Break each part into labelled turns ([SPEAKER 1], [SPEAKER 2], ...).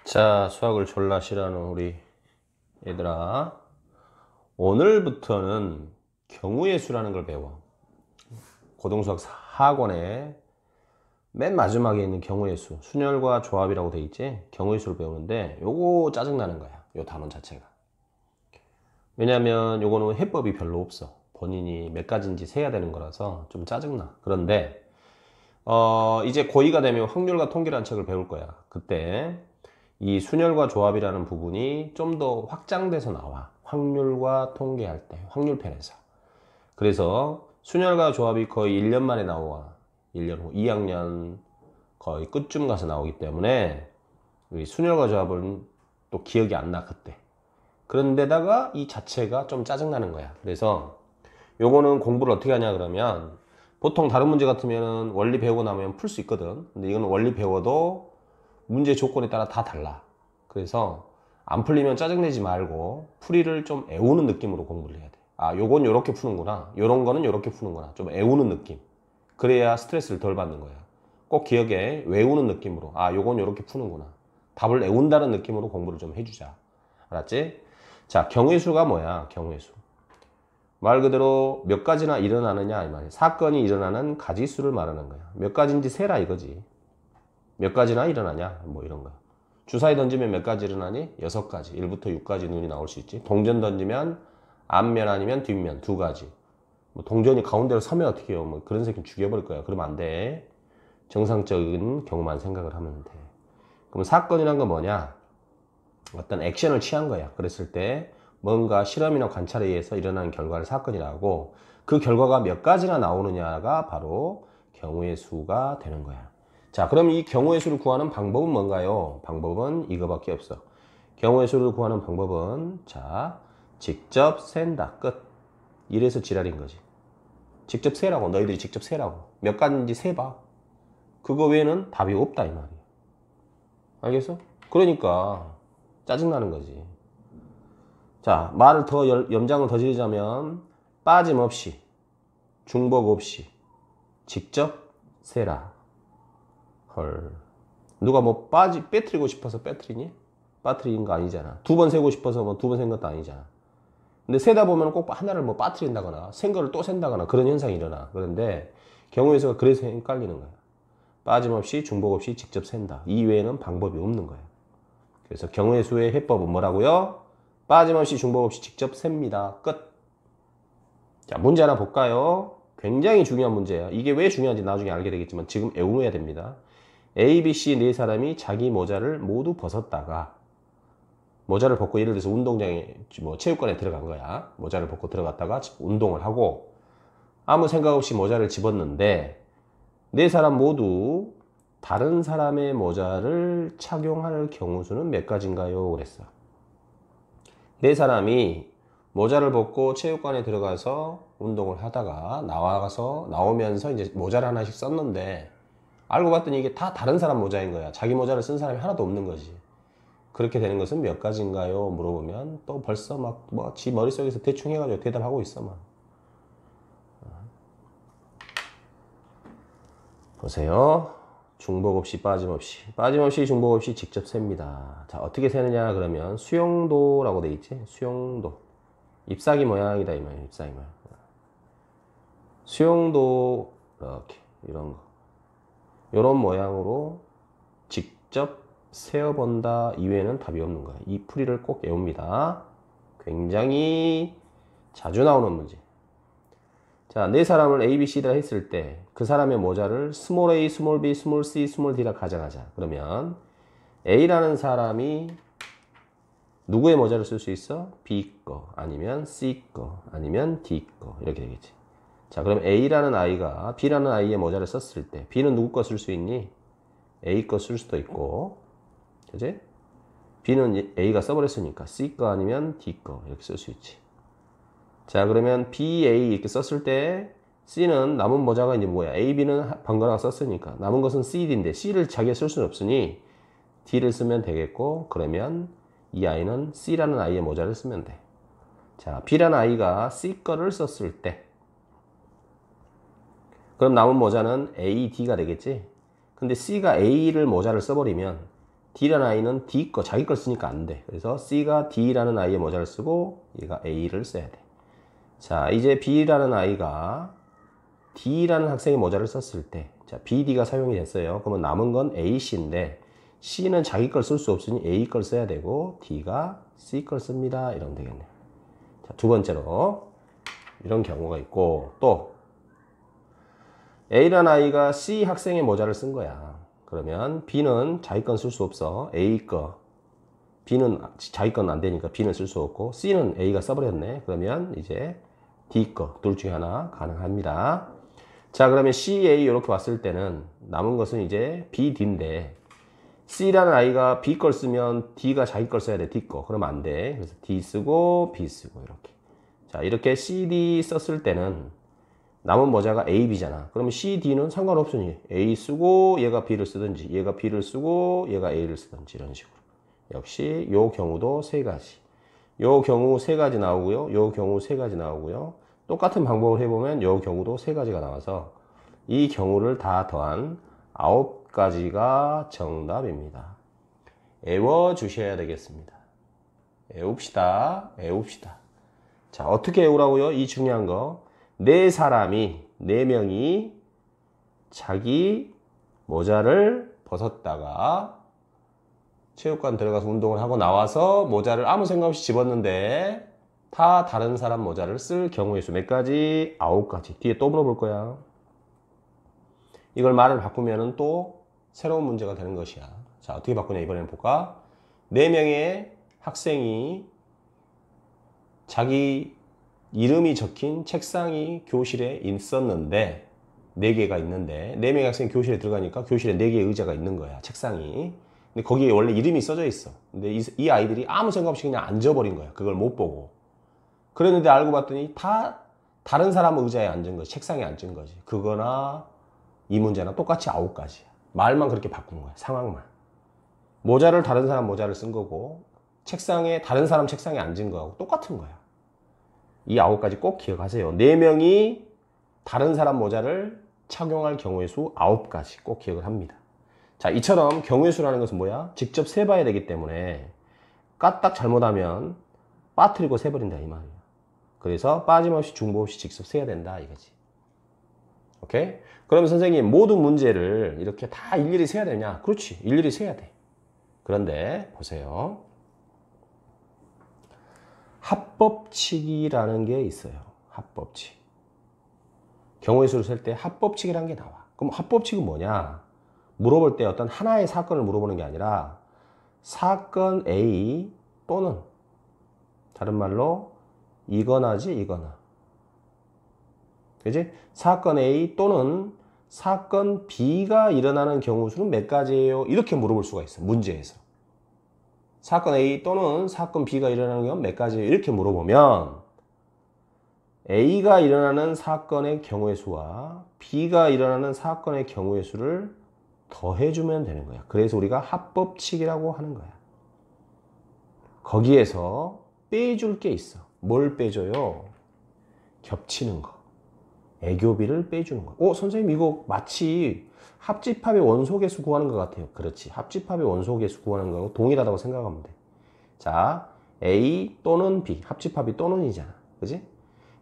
[SPEAKER 1] 자, 수학을 졸라 싫어하는 우리 얘들아, 오늘부터는 경우의 수라는 걸 배워. 고등수학 학원에 맨 마지막에 있는 경우의 수, 순열과 조합이라고 돼 있지? 경우의 수를 배우는데 요거 짜증나는 거야, 요 단원 자체가. 왜냐면 요거는 해법이 별로 없어. 본인이 몇 가지인지 세야 되는 거라서 좀 짜증나. 그런데 이제 고2가 되면 확률과 통계라는 책을 배울 거야. 그때 이 순열과 조합이라는 부분이 좀 더 확장돼서 나와. 확률과 통계할 때, 확률편에서. 그래서 순열과 조합이 거의 1년 만에 나와. 1년 후, 2학년 거의 끝쯤 가서 나오기 때문에 우리 순열과 조합은 또 기억이 안 나, 그때. 그런데다가 이 자체가 좀 짜증나는 거야. 그래서 요거는 공부를 어떻게 하냐 그러면 보통 다른 문제 같으면 원리 배우고 나면 풀 수 있거든. 근데 이거는 원리 배워도 문제 조건에 따라 다 달라. 그래서 안 풀리면 짜증내지 말고 풀이를 좀 애우는 느낌으로 공부를 해야 돼. 아, 요건 요렇게 푸는구나. 요런 거는 요렇게 푸는구나. 좀 애우는 느낌. 그래야 스트레스를 덜 받는 거야. 꼭 기억에 외우는 느낌으로. 아, 요건 요렇게 푸는구나. 답을 애운다는 느낌으로 공부를 좀 해주자. 알았지? 자, 경우의 수가 뭐야? 경우의 수. 말 그대로 몇 가지나 일어나느냐 이 말이야. 사건이 일어나는 가지수를 말하는 거야. 몇 가지인지 세라 이거지. 몇 가지나 일어나냐 뭐 이런 거야. 주사위 던지면 몇 가지 일어나니? 6가지. 1부터 6까지 눈이 나올 수 있지. 동전 던지면 앞면 아니면 뒷면 2가지. 뭐 동전이 가운데로 서면 어떻게 해요? 뭐 그런 새끼 죽여버릴 거야. 그러면 안 돼. 정상적인 경우만 생각을 하면 돼. 그럼 사건이란 건 뭐냐? 어떤 액션을 취한 거야. 그랬을 때 뭔가 실험이나 관찰에 의해서 일어나는 결과를 사건이라고, 그 결과가 몇 가지나 나오느냐가 바로 경우의 수가 되는 거야. 자, 그럼 이 경우의 수를 구하는 방법은 뭔가요? 방법은 이거밖에 없어. 경우의 수를 구하는 방법은 자, 직접 센다. 끝. 이래서 지랄인 거지. 직접 세라고. 너희들이 직접 세라고. 몇 가지인지 세봐. 그거 외에는 답이 없다 이 말이야. 알겠어? 그러니까 짜증나는 거지. 자, 말을 더 염장을 더 지르자면 빠짐없이, 중복 없이 직접 세라. 헐. 누가 뭐 빼뜨리고 싶어서 빼뜨리니? 빠뜨린 거 아니잖아. 2번 세고 싶어서 뭐 2번 센 것도 아니잖아. 근데 세다 보면 꼭 하나를 뭐 빠뜨린다거나 센 거를 또 센다거나 그런 현상이 일어나. 그런데 경우의 수가 그래서 헷갈리는 거야. 빠짐없이, 중복 없이 직접 센다. 이 외에는 방법이 없는 거야. 그래서 경우의 수의 해법은 뭐라고요? 빠짐없이, 중복 없이 직접 셉니다. 끝. 자, 문제 하나 볼까요? 굉장히 중요한 문제야. 이게 왜 중요한지 나중에 알게 되겠지만 지금 애워야 됩니다. A, B, C 네 사람이 자기 모자를 모두 벗었다가, 모자를 벗고 예를 들어서 운동장에 뭐 체육관에 들어간 거야. 모자를 벗고 들어갔다가 운동을 하고 아무 생각 없이 모자를 집었는데 네 사람 모두 다른 사람의 모자를 착용할 경우 수는 몇 가지인가요? 그랬어. 네 사람이 모자를 벗고 체육관에 들어가서 운동을 하다가 나오면서 이제 모자를 하나씩 썼는데 알고 봤더니 이게 다 다른 사람 모자인 거야. 자기 모자를 쓴 사람이 하나도 없는 거지. 그렇게 되는 것은 몇 가지인가요? 물어보면 또 벌써 막 뭐 지 머릿속에서 대충 해가지고 대답하고 있어 막. 보세요. 중복 없이 빠짐없이 중복 없이 직접 셉니다. 자, 어떻게 세느냐 그러면 수용도라고 돼 있지? 수용도. 잎사귀 모양이다 이 말이야. 잎사귀 모양. 수용도 이렇게 이런 거. 이런 모양으로 직접 세어본다 이외에는 답이 없는 거야. 이 풀이를 꼭 외웁니다. 굉장히 자주 나오는 문제. 자, 네 사람을 A, B, C다 했을 때 그 사람의 모자를 스몰 a, 스몰 b, 스몰 c, 스몰 d라 가정하자. 그러면 A라는 사람이 누구의 모자를 쓸 수 있어? B 거, 아니면 C 거, 아니면 D 거 이렇게 되겠지. 자, 그럼 A라는 아이가 B라는 아이의 모자를 썼을 때 B는 누구 거 쓸 수 있니? A 거 쓸 수도 있고, 그지? B는 A가 써버렸으니까 C 거 아니면 D 거 이렇게 쓸 수 있지. 자, 그러면 B, A 이렇게 썼을 때 C는 남은 모자가 이제 뭐야? A, B는 번갈아 썼으니까 남은 것은 C, D인데 C를 자기가 쓸 수는 없으니 D를 쓰면 되겠고, 그러면 이 아이는 C라는 아이의 모자를 쓰면 돼. 자, B라는 아이가 C 거를 썼을 때 그럼 남은 모자는 A, D가 되겠지? 근데 C가 A를 모자를 써버리면 D라는 아이는 D 거, 자기 걸 쓰니까 안 돼. 그래서 C가 D라는 아이의 모자를 쓰고 얘가 A를 써야 돼. 자, 이제 B라는 아이가 D라는 학생의 모자를 썼을 때, 자, BD가 사용이 됐어요. 그러면 남은 건 AC인데, C는 자기 걸 쓸 수 없으니 A 걸 써야 되고, D가 C 걸 씁니다. 이러면 되겠네요. 자, 두 번째로, 이런 경우가 있고, 또, A라는 아이가 C 학생의 모자를 쓴 거야. 그러면 B는 자기 건 쓸 수 없어. A 거. B는 자기 건 안 되니까 B는 쓸 수 없고, C는 A가 써버렸네. 그러면 이제 D 거, 둘 중에 하나 가능합니다. 자, 그러면 CA 이렇게 왔을 때는 남은 것은 이제 B, D인데 C라는 아이가 B 걸 쓰면 D가 자기 걸 써야 돼. D 거. 그러면 안 돼. 그래서 D 쓰고 B 쓰고 이렇게. 자, 이렇게 CD 썼을 때는 남은 모자가 A, B잖아. 그러면 C, D는 상관없으니 A 쓰고 얘가 B를 쓰든지 얘가 B를 쓰고 얘가 A를 쓰든지 이런 식으로. 역시 요 경우도 세 가지. 요 경우 세 가지 나오고요. 요 경우 세 가지 나오고요. 똑같은 방법을 해보면 요 경우도 세 가지가 나와서 이 경우를 다 더한 9가지가 정답입니다. 외워주셔야 되겠습니다. 외웁시다. 외웁시다. 자, 어떻게 외우라고요? 이 중요한 거. 네 명이 자기 모자를 벗었다가 체육관 들어가서 운동을 하고 나와서 모자를 아무 생각 없이 집었는데 다 다른 사람 모자를 쓸 경우의 수 몇 가지? 9가지. 뒤에 또 물어볼 거야. 이걸 말을 바꾸면 또 새로운 문제가 되는 것이야. 자, 어떻게 바꾸냐 이번에는 볼까? 4명의 학생이 자기 이름이 적힌 책상이 교실에 있었는데 4개가 있는데 4명의 학생이 교실에 들어가니까 교실에 4개의 의자가 있는 거야. 책상이. 근데 거기에 원래 이름이 써져 있어. 근데 이 아이들이 아무 생각 없이 그냥 앉아버린 거야. 그걸 못 보고. 그랬는데 알고 봤더니 다 다른 사람 의자에 앉은 거지. 책상에 앉은 거지. 그거나 이 문제나 똑같이 9가지야. 말만 그렇게 바꾼 거야. 상황만. 모자를 다른 사람 모자를 쓴 거고 책상에 다른 사람 책상에 앉은 거하고 똑같은 거야. 이 9가지 꼭 기억하세요. 4명이 다른 사람 모자를 착용할 경우의 수 9가지 꼭 기억을 합니다. 자, 이처럼 경우의 수라는 것은 뭐야? 직접 세봐야 되기 때문에 까딱 잘못하면 빠뜨리고 세버린다 이 말이야. 그래서 빠짐없이 중복 없이 직접 세야 된다 이거지. 오케이? 그러면 선생님 모든 문제를 이렇게 다 일일이 세야 되냐? 그렇지, 일일이 세야 돼. 그런데 보세요. 합법칙이라는 게 있어요. 합법칙. 경우의 수를 셀 때 합법칙이라는 게 나와. 그럼 합법칙은 뭐냐? 물어볼 때 어떤 하나의 사건을 물어보는 게 아니라 사건 A 또는 다른 말로 이거나지 이거나. 그지? 사건 A 또는 사건 B가 일어나는 경우 수는 몇 가지예요? 이렇게 물어볼 수가 있어. 문제에서. 사건 A 또는 사건 B가 일어나는 경우 몇 가지예요? 이렇게 물어보면 A가 일어나는 사건의 경우의 수와 B가 일어나는 사건의 경우의 수를 더해주면 되는 거야. 그래서 우리가 합법칙이라고 하는 거야. 거기에서 빼줄 게 있어. 뭘 빼줘요? 겹치는 거. 애교비를 빼주는 거. 선생님 이거 마치 합집합의 원소계수 구하는 것 같아요. 그렇지. 합집합의 원소계수 구하는 거하고 동일하다고 생각하면 돼. 자, A 또는 B. 합집합이 또는이잖아. 그지?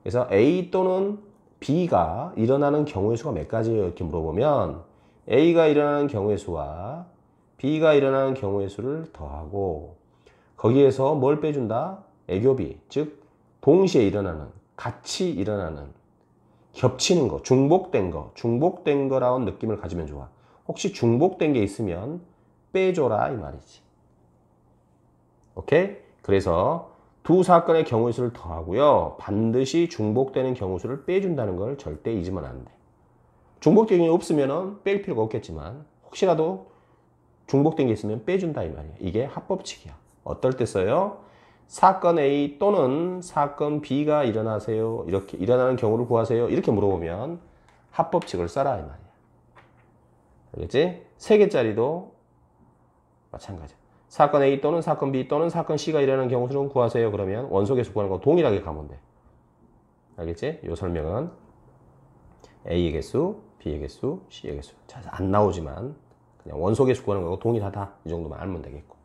[SPEAKER 1] 그래서 A 또는 B가 일어나는 경우의 수가 몇 가지예요? 이렇게 물어보면 A가 일어나는 경우의 수와 B가 일어나는 경우의 수를 더하고 거기에서 뭘 빼준다? 애교비. 즉 동시에 일어나는, 같이 일어나는, 겹치는 거, 중복된 거라는 느낌을 가지면 좋아. 혹시 중복된 게 있으면 빼줘라 이 말이지. 오케이? 그래서 두 사건의 경우의 수를 더하고요. 반드시 중복되는 경우 수를 빼준다는 걸 절대 잊으면 안 돼. 중복된 게 없으면 뺄 필요가 없겠지만 혹시라도 중복된 게 있으면 빼준다 이 말이야. 이게 합법칙이야. 어떨 때 써요? 사건 A 또는 사건 B가 일어나세요. 이렇게 일어나는 경우를 구하세요. 이렇게 물어보면 합법칙을 써라 이 말이야. 알겠지? 3개짜리도 마찬가지야. 사건 A 또는 사건 B 또는 사건 C가 일어나는 경우 수는 구하세요. 그러면 원소계수 구하는 거 동일하게 가면 돼. 알겠지? 이 설명은 A의 개수, B의 개수, C의 개수. 잘 안 나오지만 그냥 원소계수 구하는 거고 동일하다. 이 정도만 알면 되겠고.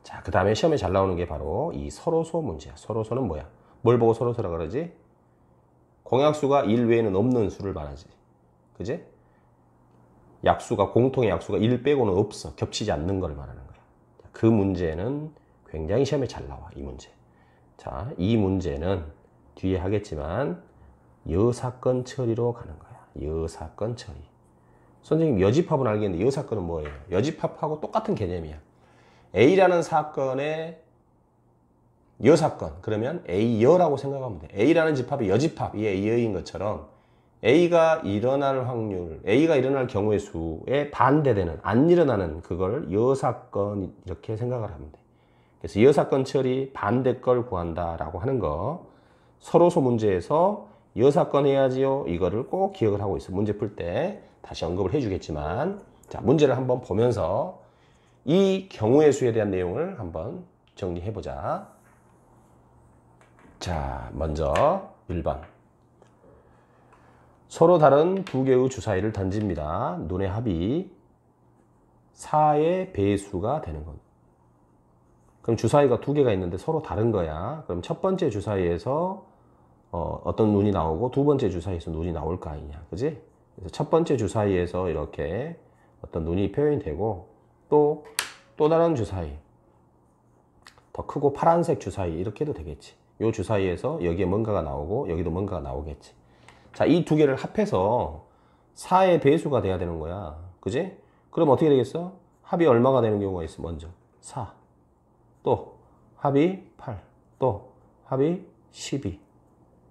[SPEAKER 1] 자, 그 다음에 시험에 잘 나오는 게 바로 이 서로소 문제야. 서로소는 뭐야? 뭘 보고 서로소라 그러지? 공약수가 1 외에는 없는 수를 말하지. 그지? 약수가, 공통의 약수가 1 빼고는 없어. 겹치지 않는 걸 말하는 거야. 그 문제는 굉장히 시험에 잘 나와, 이 문제. 자, 이 문제는 뒤에 하겠지만 여사건 처리로 가는 거야. 여사건 처리. 선생님, 여집합은 알겠는데 여사건은 뭐예요? 여집합하고 똑같은 개념이야. A라는 사건의 여사건. 그러면 A여라고 생각하면 돼. A라는 집합이 여집합, 이게 A여인 것처럼 A가 일어날 확률, A가 일어날 경우의 수에 반대되는, 안 일어나는 그걸 여사건 이렇게 생각을 하면 돼. 그래서 여사건 처리 반대 걸 구한다라고 하는 거. 서로소 문제에서 여사건 해야지요. 이거를 꼭 기억을 하고 있어. 문제 풀 때 다시 언급을 해주겠지만, 자, 문제를 한번 보면서 이 경우의 수에 대한 내용을 한번 정리해보자. 자, 먼저 1번. 서로 다른 두 개의 주사위를 던집니다. 눈의 합이 4의 배수가 되는 것. 그럼 주사위가 두 개가 있는데 서로 다른 거야. 그럼 첫 번째 주사위에서 어떤 눈이 나오고 두 번째 주사위에서 눈이 나올 거 아니냐. 그지? 그래서 첫 번째 주사위에서 이렇게 어떤 눈이 표현이 되고 또 다른 주사위. 더 크고 파란색 주사위 이렇게 해도 되겠지. 이 주사위에서 여기에 뭔가가 나오고 여기도 뭔가가 나오겠지. 자, 이 두 개를 합해서 4의 배수가 돼야 되는 거야. 그지? 그럼 어떻게 되겠어? 합이 얼마가 되는 경우가 있어? 먼저 4. 또 합이 8. 또 합이 12.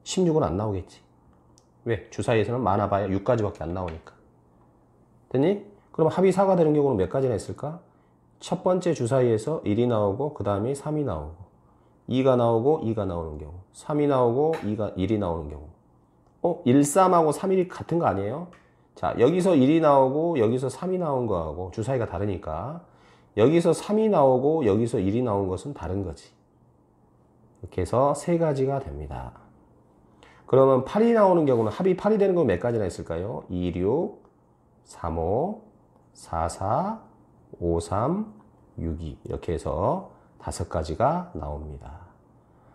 [SPEAKER 1] 16은 안 나오겠지. 왜? 주사위에서는 많아봐야 6가지밖에 안 나오니까. 됐니? 그럼 합이 4가 되는 경우는 몇 가지나 있을까? 첫 번째 주사위에서 1이 나오고 그 다음에 3이 나오고 2가 나오고 2가 나오는 경우 3이 나오고 1이 나오는 경우 1, 3하고 3, 1이 같은 거 아니에요? 자, 여기서 1이 나오고 여기서 3이 나온 거하고 주사위가 다르니까 여기서 3이 나오고 여기서 1이 나온 것은 다른 거지. 이렇게 해서 세 가지가 됩니다. 그러면 8이 나오는 경우는 합이 8이 되는 건 몇 가지나 있을까요? 2, 6, 3, 5, 4, 4, 5, 3, 6, 2 이렇게 해서 5가지가 나옵니다.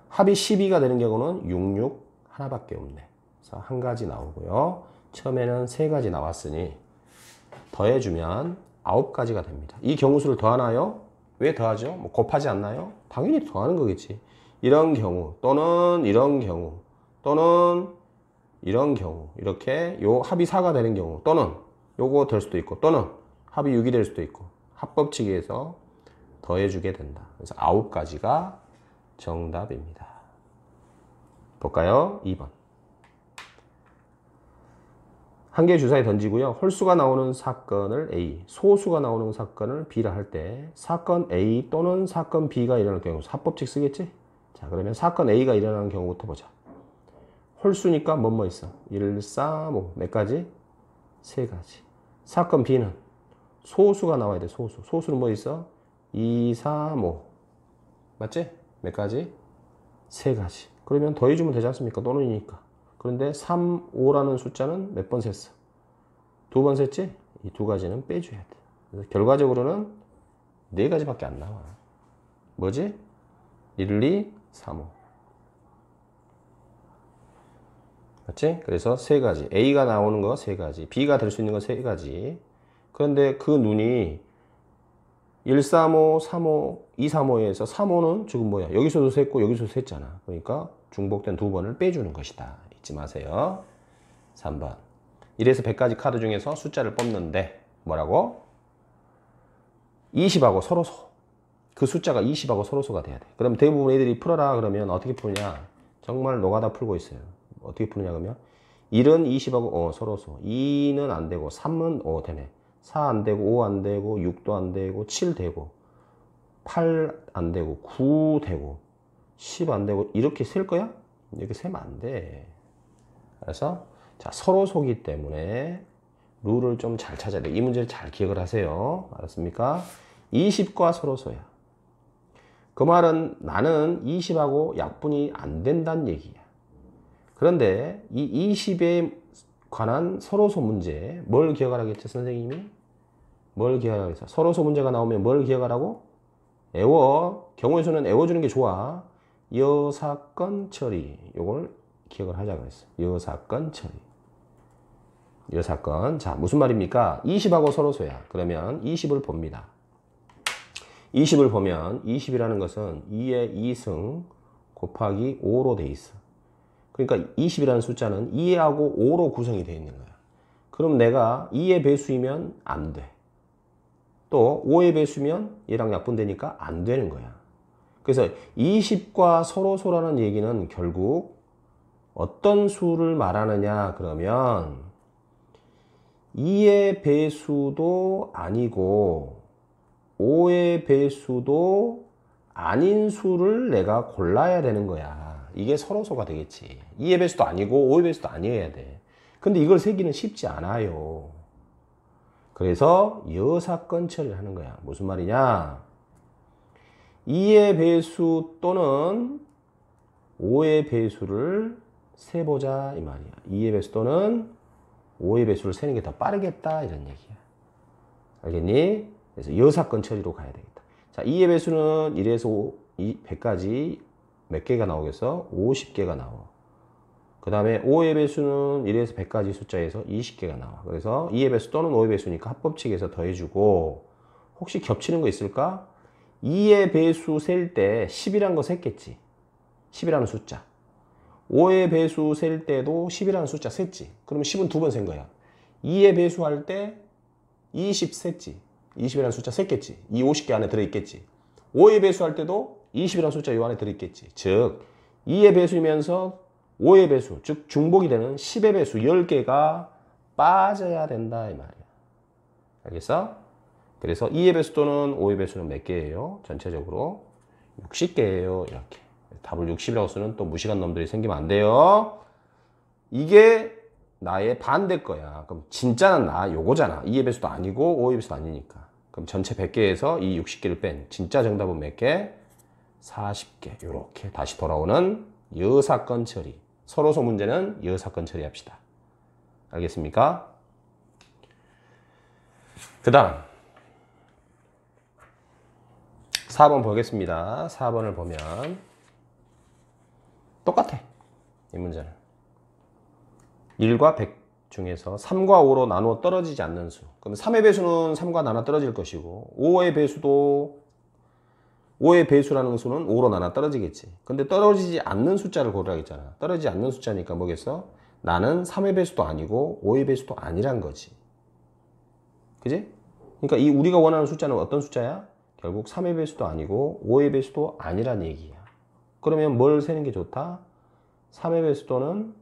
[SPEAKER 1] 합이 12가 되는 경우는 6, 6 하나밖에 없네. 그래서 한 가지 나오고요. 처음에는 세 가지 나왔으니 더해주면 9가지가 됩니다. 이 경우수를 더하나요? 왜 더하죠? 뭐 곱하지 않나요? 당연히 더하는 거겠지. 이런 경우 또는 이런 경우 또는 이런 경우 이렇게 요 합이 4가 되는 경우 또는 요거 될 수도 있고 또는 합이 6이 될 수도 있고 합법칙에서 더해주게 된다. 그래서 9가지가 정답입니다. 볼까요? 2번. 한 개의 주사위 던지고요. 홀수가 나오는 사건을 A, 소수가 나오는 사건을 B라 할 때 사건 A 또는 사건 B가 일어날 경우 합법칙 쓰겠지? 자, 그러면 사건 A가 일어나는 경우부터 보자. 홀수니까 뭐뭐 있어? 1, 3, 5. 몇 가지? 3가지. 사건 B는 소수가 나와야 돼. 소수. 소수는 뭐 있어? 2, 3, 5. 맞지? 몇 가지? 3가지. 그러면 더해주면 되지 않습니까? 또는이니까. 그런데 3, 5라는 숫자는 몇 번 셌어? 2번 셌지? 이 2가지는 빼줘야 돼. 그래서 결과적으로는 4가지밖에 안 나와. 뭐지? 1, 2, 3, 5. 맞지? 그래서 3가지. A가 나오는 거 3가지. B가 될 수 있는 거 3가지. 그런데 그 눈이 1, 3, 5, 3, 5, 2, 3, 5에서 3, 5는 지금 뭐야? 여기서도 셌고 여기서도 셌잖아. 그러니까 중복된 2번을 빼주는 것이다. 잊지 마세요. 3번. 1에서 100까지 카드 중에서 숫자를 뽑는데 뭐라고? 20하고 서로소. 그 숫자가 20하고 서로소가 돼야 돼. 그럼 대부분 애들이 풀어라 그러면 어떻게 푸느냐? 정말 노가다 풀고 있어요. 어떻게 푸느냐 그러면 1은 20하고 서로소. 2는 안 되고 3은 되네. 4 안 되고 5 안 되고 6도 안 되고 7 되고 8 안 되고 9 되고 10 안 되고 이렇게 셀 거야? 이렇게 세면 안 돼. 그래서 자, 서로소기 때문에 룰을 좀 잘 찾아야 돼. 이 문제를 잘 기억을 하세요. 알았습니까? 20과 서로소야. 그 말은 나는 20하고 약분이 안 된다는 얘기야. 그런데 이 20에 관한 서로소 문제 뭘 기억하라겠죠 선생님이? 뭘 기억하라고 했어? 서로소 문제가 나오면 뭘 기억하라고? 애워. 경우의 수는 애워주는 게 좋아. 여사건 처리. 요걸 기억을 하자 그랬어. 여사건 처리. 여사건. 자, 무슨 말입니까? 20하고 서로소야. 그러면 20을 봅니다. 20을 보면 20이라는 것은 2의 2승 곱하기 5로 돼 있어. 그러니까 20이라는 숫자는 2하고 5로 구성이 되어 있는 거야. 그럼 내가 2의 배수이면 안 돼. 또 5의 배수면 얘랑 약분되니까 안 되는 거야. 그래서 20과 서로소라는 얘기는 결국 어떤 수를 말하느냐 그러면 2의 배수도 아니고 5의 배수도 아닌 수를 내가 골라야 되는 거야. 이게 서로소가 되겠지. 2의 배수도 아니고 5의 배수도 아니어야 돼. 근데 이걸 세기는 쉽지 않아요. 그래서 여사건 처리를 하는 거야. 무슨 말이냐? 2의 배수 또는 5의 배수를 세보자 이 말이야. 2의 배수 또는 5의 배수를 세는 게 더 빠르겠다 이런 얘기야. 알겠니? 그래서 여사건 처리로 가야 되겠다. 자, 2의 배수는 1에서 100까지 몇 개가 나오겠어? 50개가 나와. 그 다음에 5의 배수는 1에서 100까지 숫자에서 20개가 나와. 그래서 2의 배수 또는 5의 배수니까 합법칙에서 더해주고, 혹시 겹치는 거 있을까? 2의 배수 셀 때 10이라는 거 셌겠지. 10이라는 숫자. 5의 배수 셀 때도 10이라는 숫자 셌지. 그러면 10은 두 번 센 거야. 2의 배수할 때 20 셌지. 20이라는 숫자 셌겠지. 이 50개 안에 들어있겠지. 5의 배수할 때도 20이라는 숫자 이 안에 들어있겠지. 즉 2의 배수이면서 5의 배수, 즉 중복이 되는 10의 배수 10개가 빠져야 된다 이 말이야. 알겠어? 그래서 2의 배수 또는 5의 배수는 몇 개예요? 전체적으로 60개예요. 이렇게. 답을 60이라고 쓰는 또 무식한 놈들이 생기면 안 돼요. 이게 나의 반대 거야. 그럼 진짜는 나 요거잖아. 2의 배수도 아니고 5의 배수도 아니니까. 그럼 전체 100개에서 이 60개를 뺀 진짜 정답은 몇 개? 40개. 이렇게 다시 돌아오는 여사건 처리. 서로소 문제는 여사건 처리합시다. 알겠습니까? 그 다음 4번 보겠습니다. 4번을 보면 똑같아. 이 문제는 1과 100 중에서 3과 5로 나누어 떨어지지 않는 수. 그럼 3의 배수는 3과 나눠 떨어질 것이고 5의 배수도 5의 배수라는 수는 5로 나눠 떨어지겠지. 근데 떨어지지 않는 숫자를 고르라고 했잖아. 떨어지지 않는 숫자니까 뭐겠어? 나는 3의 배수도 아니고 5의 배수도 아니란 거지. 그지? 그러니까 이 우리가 원하는 숫자는 어떤 숫자야? 결국 3의 배수도 아니고 5의 배수도 아니란 얘기야. 그러면 뭘 세는 게 좋다? 3의 배수도는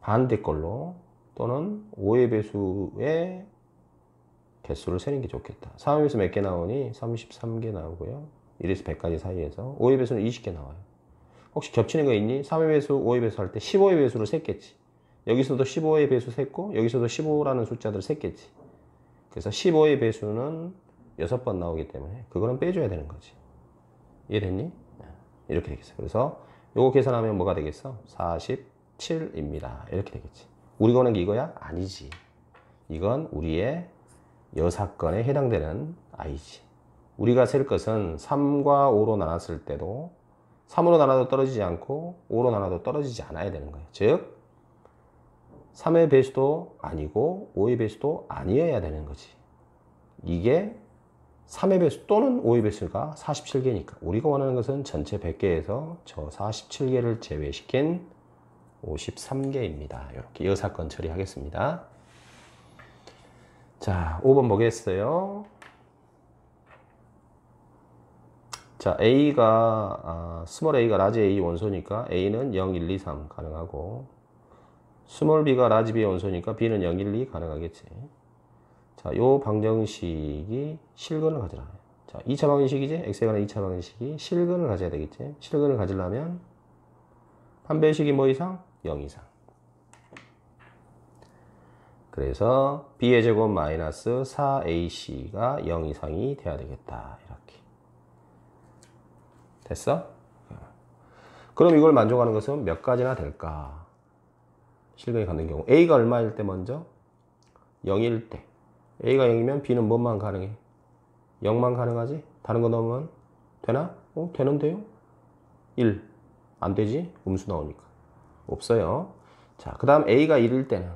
[SPEAKER 1] 반대 걸로 또는 5의 배수의 개수를 세는 게 좋겠다. 3의 배수 몇 개 나오니? 33개 나오고요. 1에서 100까지 사이에서 5의 배수는 20개 나와요. 혹시 겹치는 거 있니? 3의 배수, 5의 배수 할 때 15의 배수를 셌겠지. 여기서도 15의 배수 셌고 여기서도 15라는 숫자들을 셌겠지. 그래서 15의 배수는 6번 나오기 때문에 그거는 빼줘야 되는 거지. 이해됐니? 이렇게 되겠어. 그래서 요거 계산하면 뭐가 되겠어? 47입니다. 이렇게 되겠지. 우리가 원하는 게 이거야? 아니지. 이건 우리의 여사건에 해당되는 i지. 우리가 셀 것은 3과 5로 나눴을 때도 3으로 나눠도 떨어지지 않고 5로 나눠도 떨어지지 않아야 되는 거예요. 즉 3의 배수도 아니고 5의 배수도 아니어야 되는 거지. 이게 3의 배수 또는 5의 배수가 47개니까 우리가 원하는 것은 전체 100개에서 저 47개를 제외시킨 53개입니다. 이렇게 여사건 처리하겠습니다. 자, 5번 보겠어요. 자, A가 스몰 A가 라지 A 원소니까 A는 0, 1, 2, 3 가능하고 스몰 B가 라지 B의 원소니까 B는 0, 1, 2 가능하겠지. 자, 요 방정식이 실근을 가져라. 자, 2차 방정식이지? X에 관한 2차 방정식이 실근을 가져야 되겠지. 실근을 가지려면 판별식이 뭐 이상? 0 이상. 그래서 B의 제곱 마이너스 4AC가 0 이상이 돼야 되겠다. 이렇게. 됐어? 그럼 이걸 만족하는 것은 몇 가지나 될까? 실근이 갖는 경우. A가 얼마일 때 먼저? 0일 때. A가 0이면 B는 뭐만 가능해? 0만 가능하지? 다른 거 넣으면 되나? 되는데요? 1. 안 되지? 음수 나오니까. 없어요. 자, 그 다음 A가 1일 때는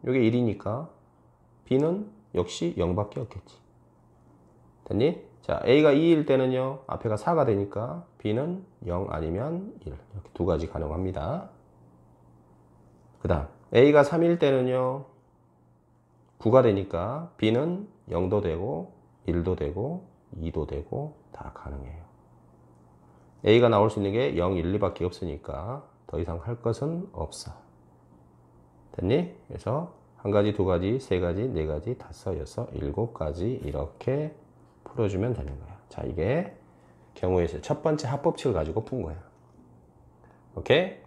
[SPEAKER 1] 이게 1이니까 B는 역시 0밖에 없겠지. 됐니? 자, A가 2일 때는요, 앞에가 4가 되니까 B는 0 아니면 1. 이렇게 두 가지 가능합니다. 그 다음 A가 3일 때는요, 9가 되니까 B는 0도 되고 1도 되고 2도 되고 다 가능해요. A가 나올 수 있는 게 0, 1, 2밖에 없으니까 더 이상 할 것은 없어. 됐니? 그래서 한 가지, 두 가지, 세 가지, 네 가지, 다섯, 여섯, 일곱 가지 이렇게 풀어주면 되는 거야. 자, 이게 경우의 수 첫 번째 합법칙을 가지고 푼 거야. 오케이?